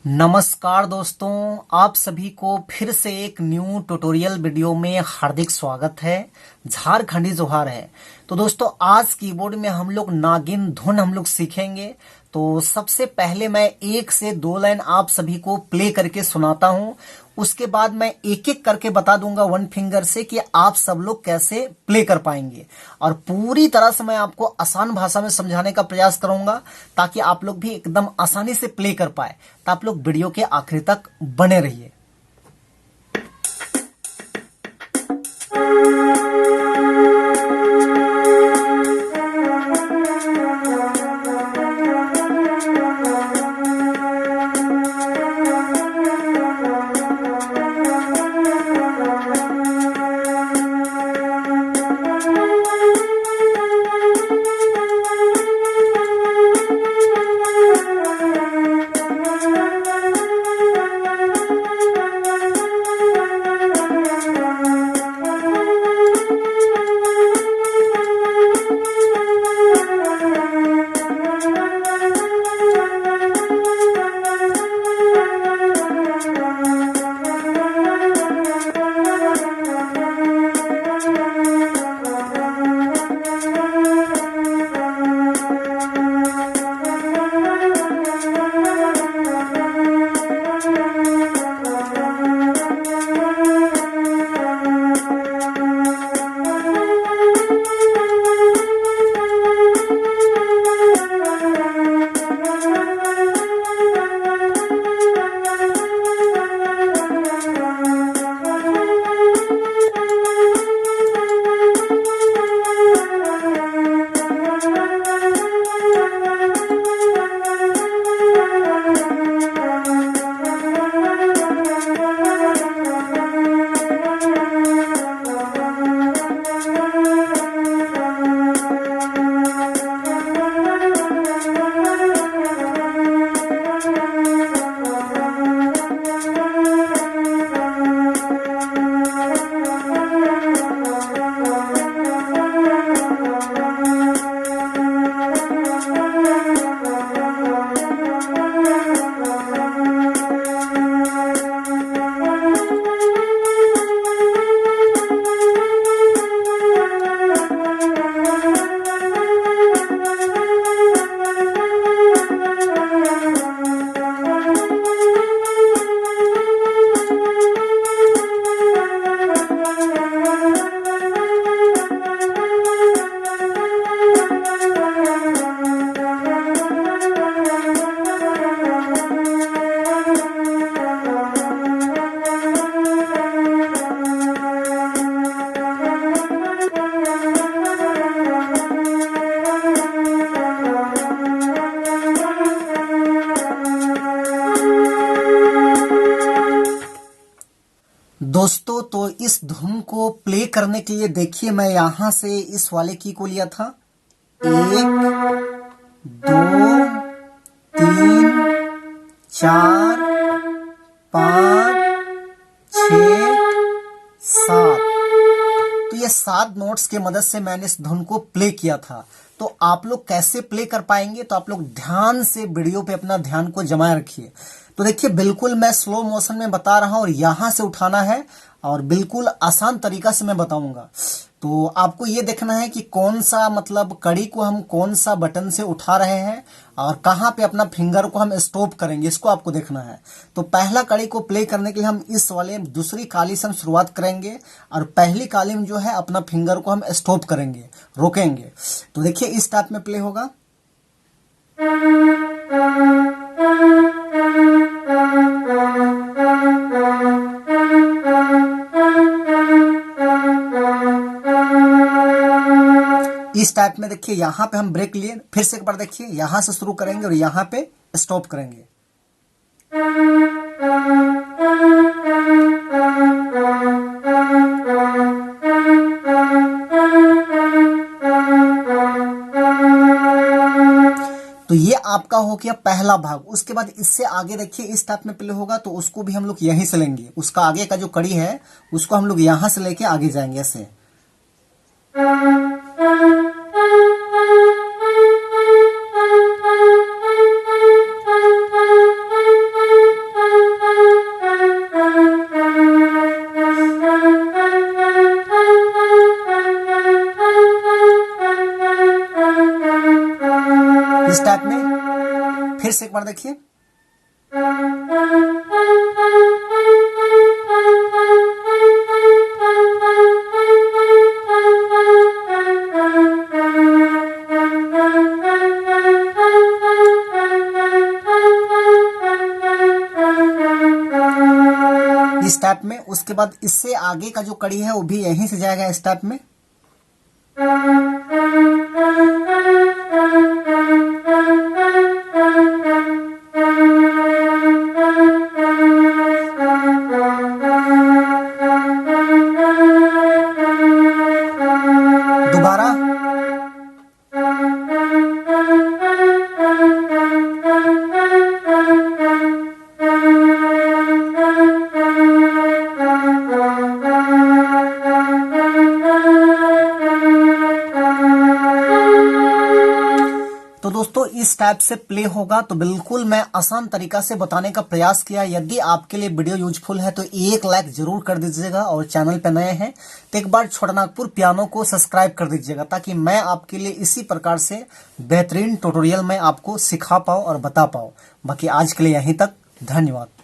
नमस्कार दोस्तों, आप सभी को फिर से एक न्यू ट्यूटोरियल वीडियो में हार्दिक स्वागत है। झारखंडी जोहार है। तो दोस्तों, आज कीबोर्ड में हम लोग नागिन धुन हम लोग सीखेंगे। तो सबसे पहले मैं 1 से 2 लाइन आप सभी को प्ले करके सुनाता हूं। उसके बाद मैं एक एक करके बता दूंगा वन फिंगर से कि आप सब लोग कैसे प्ले कर पाएंगे, और पूरी तरह से मैं आपको आसान भाषा में समझाने का प्रयास करूंगा ताकि आप लोग भी एकदम आसानी से प्ले कर पाए। तो आप लोग वीडियो के आखिरी तक बने रहिए। दोस्तों, तो इस धुन को प्ले करने के लिए देखिए, मैं यहां से इस वाले की को लिया था। 1, 2, 3, 4, 5, 6, 7। तो ये 7 नोट्स के मदद से मैंने इस धुन को प्ले किया था। तो आप लोग कैसे प्ले कर पाएंगे, तो आप लोग ध्यान से वीडियो पे अपना ध्यान को जमाए रखिए। तो देखिए, बिल्कुल मैं स्लो मोशन में बता रहा हूं और यहां से उठाना है, और बिल्कुल आसान तरीका से मैं बताऊंगा। तो आपको ये देखना है कि कौन सा मतलब कड़ी को हम कौन सा बटन से उठा रहे हैं और कहां पे अपना फिंगर को हम स्टॉप करेंगे, इसको आपको देखना है। तो पहला कड़ी को प्ले करने के लिए हम इस वाले दूसरी काली से हम शुरुआत करेंगे, और पहली काली में जो है अपना फिंगर को हम स्टॉप करेंगे, रोकेंगे। तो देखिए, इस टाइप में प्ले होगा। इस टाइप में देखिए, यहां पे हम ब्रेक लिए, फिर से एक बार देखिए, यहां से शुरू करेंगे और यहां पे स्टॉप करेंगे। तो ये आपका हो गया पहला भाग। उसके बाद इससे आगे देखिए, इस टाइप में प्ले होगा, तो उसको भी हम लोग यहीं से लेंगे। उसका आगे का जो कड़ी है उसको हम लोग यहां से लेके आगे जाएंगे ऐसे। फिर से एक बार देखिए। इस टाइप में, उसके बाद इससे आगे का जो कड़ी है वो भी यहीं से जाएगा इस टाइप में। दोबारा। तो दोस्तों इस टाइप से प्ले होगा। तो बिल्कुल मैं आसान तरीका से बताने का प्रयास किया। यदि आपके लिए वीडियो यूजफुल है तो एक लाइक जरूर कर दीजिएगा, और चैनल पे नए हैं तो एक बार छोटा नागपुर पियानो को सब्सक्राइब कर दीजिएगा, ताकि मैं आपके लिए इसी प्रकार से बेहतरीन ट्यूटोरियल में आपको सिखा पाऊँ और बता पाऊँ। बाकी आज के लिए यहीं तक, धन्यवाद।